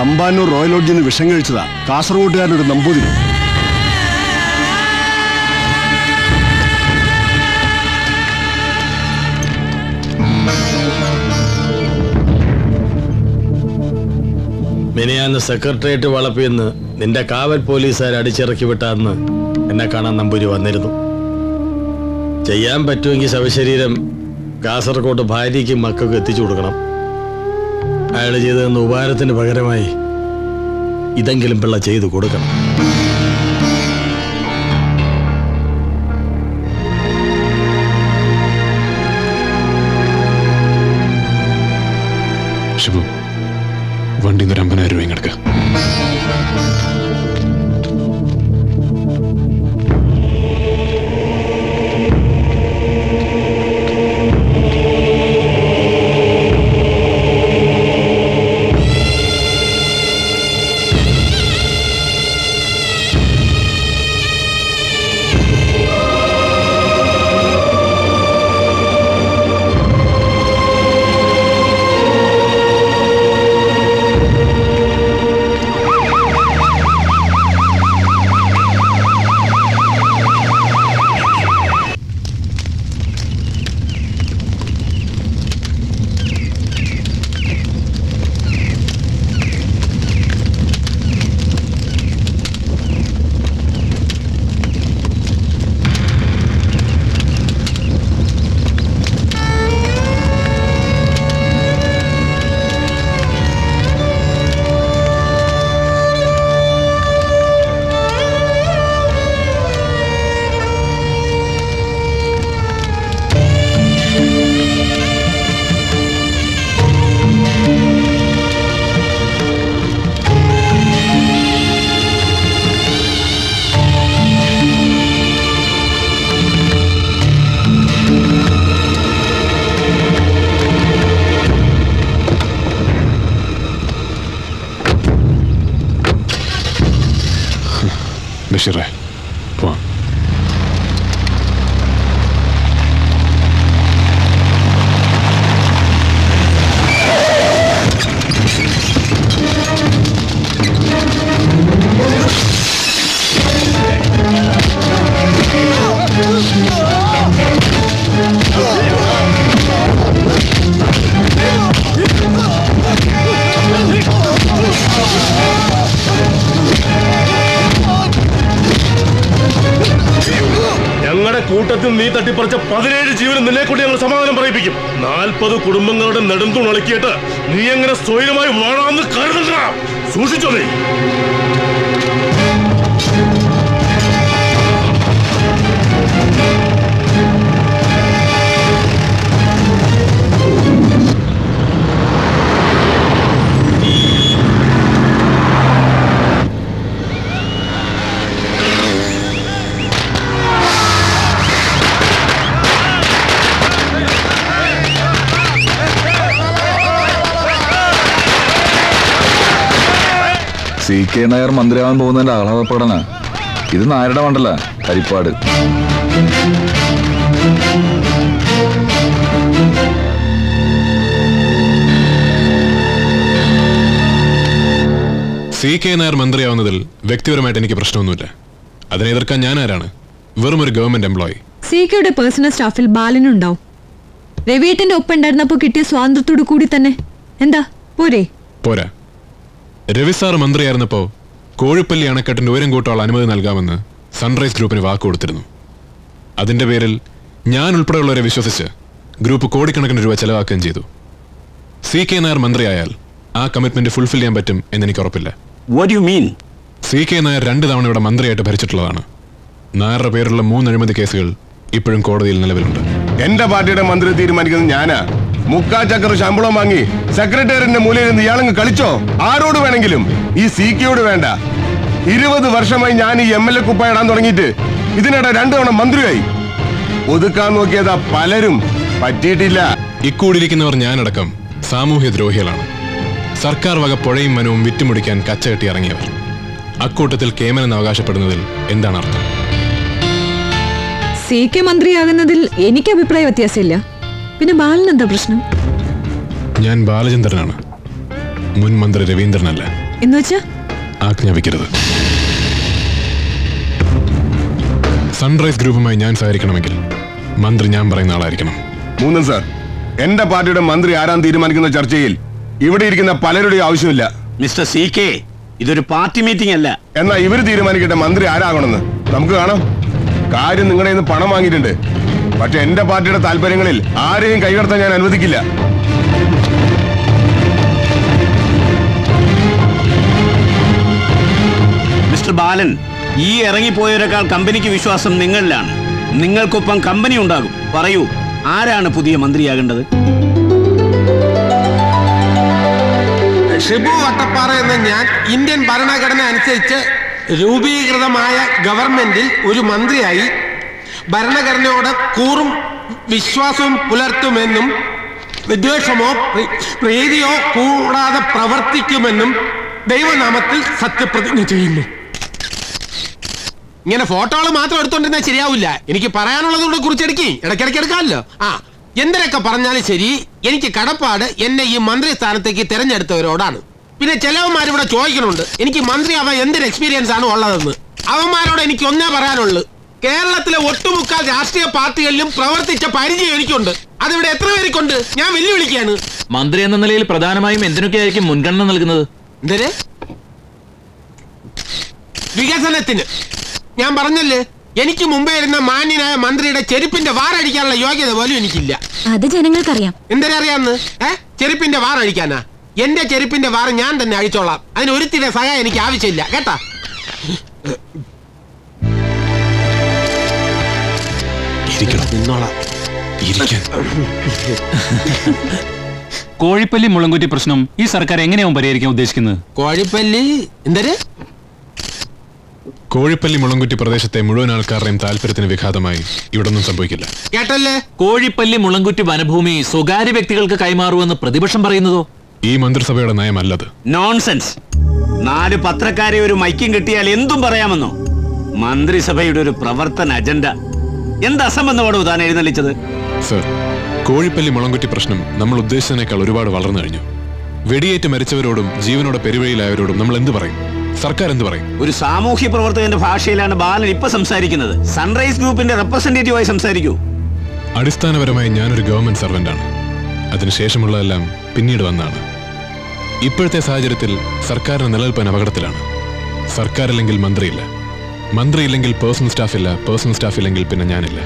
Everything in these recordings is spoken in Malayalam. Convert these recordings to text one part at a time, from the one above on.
തമ്പാനൂർ റോയൽ ലോഡ്ജിൽ നിന്ന് വിഷം കഴിച്ചതാ കാസർഗോട്ടുകാരനൊരു നമ്പൂതിരി. മിനിയാന്ന് സെക്രട്ടേറിയറ്റ് വളപ്പിന്ന് നിന്റെ കാവൽ പോലീസുകാർ അടിച്ചിറക്കി വിട്ട അന്ന് എന്നെ കാണാൻ നമ്പൂരി വന്നിരുന്നു. ചെയ്യാൻ പറ്റുമെങ്കിൽ ശവശരീരം കാസർഗോഡ് ഭാര്യയ്ക്കും മക്കൾക്കും എത്തിച്ചു കൊടുക്കണം. അയാൾ ചെയ്തതെന്ന് ഉപകാരത്തിന് പകരമായി ഇതെങ്കിലും പിള്ള ചെയ്തു കൊടുക്കണം. ഷിബു, വണ്ടി 50,000 രൂപ ഇങ്ങെടുക്ക. ബഷീറേ, പോവാം. ഞങ്ങളുടെ കൂട്ടത്തിൽ നീ തട്ടിപ്പറിച്ച 17 ജീവനും നിന്നെ കൊണ്ട് ഞങ്ങൾ സമാധാനം പറയിപ്പിക്കും. 40 കുടുംബങ്ങളുടെ നെടുംതൂണക്കിയിട്ട് നീ എങ്ങനെ സ്വൈരമായി വാഴാമെന്ന് കരുതണ്ട. സൂക്ഷിച്ചോ നീ. CK നായർ മന്ത്രിയാവാൻ പോകുന്നതിന്റെ ആഹ്ലാദപ്പെടണ. ഇത് നായരുടെ മണ്ടല്ല, ഹരിപ്പാട്. CK നായർ മന്ത്രിയാവുന്നതിൽ വ്യക്തിപരമായിട്ട് എനിക്ക് പ്രശ്നമൊന്നുമില്ല. അതിനെ എതിർക്കാൻ ഞാൻ ആരാണ്? വെറും ഒരു ഗവൺമെന്റ് എംപ്ലോയി. CKയുടെ പേഴ്സണൽ സ്റ്റാഫിൽ ബാലനുണ്ടാവും. രവിയേട്ടന്റെ ഒപ്പം ഉണ്ടായിരുന്നപ്പോ കിട്ടിയ സ്വാതന്ത്ര്യത്തോടു കൂടി തന്നെ എന്താ പോരെ? പോരാ. രവി സാർ മന്ത്രിയായിരുന്നപ്പോ കോഴിപ്പള്ളി അണക്കെട്ടിന്റെ ഉയരം കൂട്ടാനുള്ള അനുമതി നൽകാമെന്ന് സൺറൈസ് ഗ്രൂപ്പിന് വാക്ക് കൊടുത്തിരുന്നു. അതിന്റെ പേരിൽ ഞാൻ ഉൾപ്പെടെയുള്ളവരെ വിശ്വസിച്ച് ഗ്രൂപ്പ് കോടിക്കണക്കിന് രൂപ ചെലവാക്കുകയും ചെയ്തു. CK നായർ മന്ത്രിയായാൽ ആ കമ്മിറ്റ്മെന്റ് ഫുൾഫിൽ ചെയ്യാൻ പറ്റും എന്നെനിക്ക് ഉറപ്പില്ല. CK നായർ 2 തവണ ഇവിടെ മന്ത്രിയായിട്ട് ഭരിച്ചിട്ടുള്ളതാണ്. നായരുടെ പേരിലുള്ള 3 അഴിമതി കേസുകൾ ഇപ്പോഴും കോടതിയിൽ നിലവിലുണ്ട്. എന്റെ പാർട്ടിയുടെ മന്ത്രി തീരുമാനിക്കുന്നത് ഞാനാ. 3/4 ചക്കർ ശമ്പളം വാങ്ങി സെക്രട്ടേറിയറ്റിന്റെ മൂലയിൽ നിന്ന് ഇയാളങ്ങ് കളിച്ചോ? ആരോട് വേണമെങ്കിലും, ഈ CKയോട് വേണ്ട. 20 വർഷമായി ഞാൻ ഈ MLA കുപ്പായിടാൻ തുടങ്ങിയിട്ട് ഇതിനിടെ 2 തവണ മന്ത്രിയായി. ഒതുക്കാൻ നോക്കിയതാ പലരും, പറ്റിയിട്ടില്ല. ഇക്കൂടിയിരിക്കുന്നവർ ഞാനടക്കം സാമൂഹ്യ ദ്രോഹികളാണ്. സർക്കാർ വക പുഴയും വനവും വിറ്റുമുടിക്കാൻ കച്ചകെട്ടി ഇറങ്ങിയവർ. അക്കൂട്ടത്തിൽ കേമനെന്ന് അവകാശപ്പെടുന്നതിൽ എന്താണ് അർത്ഥം? CK മന്ത്രിയാകുന്നതിൽ എനിക്ക് അഭിപ്രായ വ്യത്യാസമില്ല. പിന്നെ ബാലൻ എന്താ പ്രശ്നം? ഞാൻ ബാലചന്ദ്രനാണ്, മുൻ മന്ത്രി രവീന്ദ്രനല്ല. എന്നുവെച്ചാ ആജ്ഞാപിക്കരുത്. സൺറൈസ് ഗ്രൂപ്പുമായി ഞാൻ സഹകരിക്കണമെങ്കിൽ മന്ത്രി ഞാൻ പറയുന്ന ആളായിരിക്കണം. മൂന്നും സാർ, എന്റെ പാർട്ടിയുടെ മന്ത്രി ആരാൻ തീരുമാനിക്കുന്ന ചർച്ചയിൽ ഇവിടെ ഇരിക്കുന്ന പലരുടെയും ആവശ്യമില്ല. മിസ്റ്റർ സി കെ, ഇതൊരു പാർട്ടി മീറ്റിംഗ് അല്ല. എന്നാ ഇവര് തീരുമാനിക്കട്ടെ മന്ത്രി ആരാകണമെന്ന്. നമുക്ക് കാണാം. കാര്യം നിങ്ങളുടെ നിന്ന് പണം വാങ്ങിയിട്ടുണ്ട്. പക്ഷെ എന്റെ പാർട്ടിയുടെ താല്പര്യങ്ങളിൽ ആരെയും കൈകടത്താൻ ഞാൻ അനുവദിക്കില്ല. മിസ്റ്റർ ബാലൻ, ഈ ഇറങ്ങിപ്പോയവരെക്കാൾ കമ്പനിക്ക് വിശ്വാസം നിങ്ങളിലാണ്. നിങ്ങൾക്കൊപ്പം കമ്പനി ഉണ്ടാകും. പറയൂ, ആരാണ് പുതിയ മന്ത്രിയാകേണ്ടത്? ഷിബു വട്ടപ്പാറ എന്ന ഞാൻ ഇന്ത്യൻ ഭരണഘടന അനുസരിച്ച് രൂപീകൃതമായ ഗവൺമെന്റിൽ ഒരു മന്ത്രിയായി ഭരണഘടനയോട് കൂറും വിശ്വാസവും പുലർത്തുമെന്നും വിദ്വേഷമോ പ്രീതിയോ കൂടാതെ പ്രവർത്തിക്കുമെന്നും ദൈവനാമത്തിൽ സത്യപ്രതിജ്ഞ ചെയ്യുന്നു. ഇങ്ങനെ ഫോട്ടോകൾ മാത്രം എടുത്തോണ്ടിരുന്നാൽ ശരിയാവില്ല. എനിക്ക് പറയാനുള്ളതോടെ കുറിച്ചെടുക്കി ഇടയ്ക്കിടയ്ക്ക് എടുക്കാമല്ലോ. എന്തിനൊക്കെ പറഞ്ഞാലും ശരി, എനിക്ക് കടപ്പാട് എന്നെ ഈ മന്ത്രി സ്ഥാനത്തേക്ക് തിരഞ്ഞെടുത്തവരോടാണ്. പിന്നെ ചിലവന്മാരിവിടെ ചോദിക്കണുണ്ട് എനിക്ക് മന്ത്രി ആവാൻ എന്തൊരു എക്സ്പീരിയൻസ് ആണ് ഉള്ളതെന്ന്. അവന്മാരോട് എനിക്ക് ഒന്നേ പറയാനുള്ളൂ, കേരളത്തിലെ ഒട്ടുമുക്കാൽ രാഷ്ട്രീയ പാർട്ടികളിലും പ്രവർത്തിച്ച പരിചയം എനിക്കുണ്ട്. അതിവിടെ എത്ര പേർക്കുണ്ട്? ഞാൻ വെല്ലുവിളിക്കുകയാണ്. മന്ത്രി എന്ന നിലയിൽ പ്രധാനമായും എന്തിനൊക്കെയായിരിക്കും മുൻഗണന നൽകുന്നത്? എന്തിന്? വികസനത്തിന്. ഞാൻ പറഞ്ഞല്ലേ, എനിക്ക് മുമ്പേ ഇരുന്ന മാന്യനായ മന്ത്രിയുടെ ചെരുപ്പിന്റെ വാറടിക്കാനുള്ള യോഗ്യത പോലും എനിക്കില്ല. അത് ജനങ്ങൾക്കറിയാം. എന്തിനറിയാന്ന്? ചെരുപ്പിന്റെ വാറടിക്കാനാ? എന്റെ ചെരുപ്പിന്റെ വാറ് ഞാൻ തന്നെ അഴിച്ചോളാം. അതിന് ഒരുത്തിയുടെ സഹായം എനിക്ക് ആവശ്യമില്ല, കേട്ടാ? കോഴിപ്പള്ളി മുളങ്കുറ്റി പ്രശ്നം ഈ സർക്കാർ എങ്ങനെയാവും പരിഹരിക്കാൻ ഉദ്ദേശിക്കുന്നത്? കോഴിപ്പള്ളി എന്തര്? കോഴിപ്പള്ളി മുളങ്കുറ്റി പ്രദേശത്തെ മുഴുവൻ ആൾക്കാരുടെയും താല്പര്യത്തിന് വിഘാതമായി ഇവിടൊന്നും സംഭവിക്കില്ല. കേട്ടല്ലേ? കോഴിപ്പള്ളി മുളങ്കുറ്റി വനഭൂമി സ്വകാര്യ വ്യക്തികൾക്ക് കൈമാറുമെന്ന് പ്രതിപക്ഷം പറയുന്നതോ? ഈ മന്ത്രിസഭയുടെ നയമല്ലത്. നോൺസെൻസ്. 4 പത്രക്കാരെ ഒരു മൈക്കും കിട്ടിയാൽ എന്തും പറയാമെന്നോ? മന്ത്രിസഭയുടെ ഒരു പ്രവർത്തന അജണ്ട എന്ത് അസംബന്ധമാണ് താൻ എഴുന്നള്ളിച്ചത്? സർ, കോഴിപ്പള്ളി മുളങ്കുറ്റി പ്രശ്നം നമ്മൾ ഉദ്ദേശിച്ചതിനേക്കാൾ ഒരുപാട് വളർന്നു കഴിഞ്ഞു. വെടിയേറ്റ് മരിച്ചവരോടും ജീവനോടെ പെരുവഴിയിലായവരോടും നമ്മൾ എന്ത് പറയും? സർക്കാർ എന്ത് പറയും? ഒരു സാമൂഹ്യ പ്രവർത്തകന്റെ ഭാഷയിലാണ് ബാലൻ ഇപ്പൊ സംസാരിക്കുന്നത്. സൺറൈസ് ഗ്രൂപ്പിന്റെ റെപ്രസെന്റേറ്റീവായി സംസാരിക്കൂ. അടിസ്ഥാനപരമായി ഞാനൊരു ഗവൺമെന്റ് സർവന്റാണ്. അതിനുശേഷമുള്ളതെല്ലാം പിന്നീട് വന്നാണ്. ഇപ്പോഴത്തെ സാഹചര്യത്തിൽ സർക്കാരിന് നിലനിൽപ്പാൻ അപകടത്തിലാണ്. സർക്കാരില്ലെങ്കിൽ മന്ത്രിയില്ല, മന്ത്രിയില്ലെങ്കിൽ പേഴ്സണൽ സ്റ്റാഫില്ല, പേഴ്സണൽ സ്റ്റാഫ് ഇല്ലെങ്കിൽ പിന്നെ ഞാനില്ല.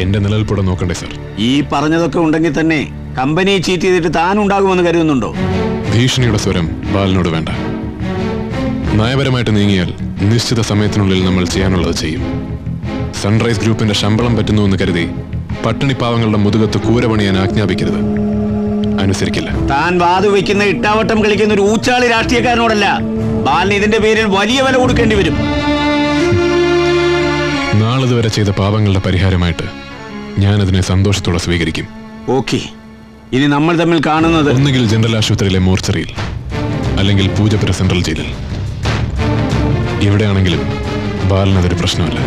എന്റെ നിലനിൽപ്പൂടെ നോക്കണ്ടേ സർ? ഈ പറഞ്ഞതൊക്കെ ഉണ്ടെങ്കിൽ തന്നെ കമ്പനിയെ ചീറ്റ് ചെയ്തിട്ട് താൻ ഉണ്ടാകുമെന്ന് കരുതുന്നുണ്ടോ? ഭീഷണിയുടെ സ്വരം ബാലനോട് വേണ്ട. നയപരമായിട്ട് നീങ്ങിയാൽ നിശ്ചിത സമയത്തിനുള്ളിൽ നമ്മൾ ചെയ്യാനുള്ളത് ചെയ്യും. സൺറൈസ് ഗ്രൂപ്പിന്റെ ശമ്പളം പറ്റുന്നു എന്ന് കരുതി പട്ടിണിപ്പാവങ്ങളുടെ മുതുകത്ത് കൂര പണിയാൻ ആജ്ഞാപിക്കരുത്. അനുസരിക്കില്ല. താൻ വാതു വയ്ക്കുന്ന ഇട്ടാവട്ടം കളിക്കുന്ന ഒരു ഊച്ചാളി രാഷ്ട്രീയക്കാരനോടല്ല, ബാലൻ ഇതിന്റെ പേരിൽ വലിയ വില കൊടുക്കേണ്ടി വരും. നാളിതുവരെ ചെയ്ത പാപങ്ങളുടെ പരിഹാരമായിട്ട് ഞാൻ അതിനെ സന്തോഷത്തോടെ സ്വീകരിക്കും. ഓക്കെ, ഇനി നമ്മൾ തമ്മിൽ കാണുന്നത് ഒന്നുകിൽ ജനറൽ ആശുപത്രിയിലെ മോർച്ചറിയിൽ, അല്ലെങ്കിൽ പൂജപ്പുര സെൻട്രൽ ജയിലിൽ. എവിടെയാണെങ്കിലും ബാലനതൊരു പ്രശ്നമല്ല.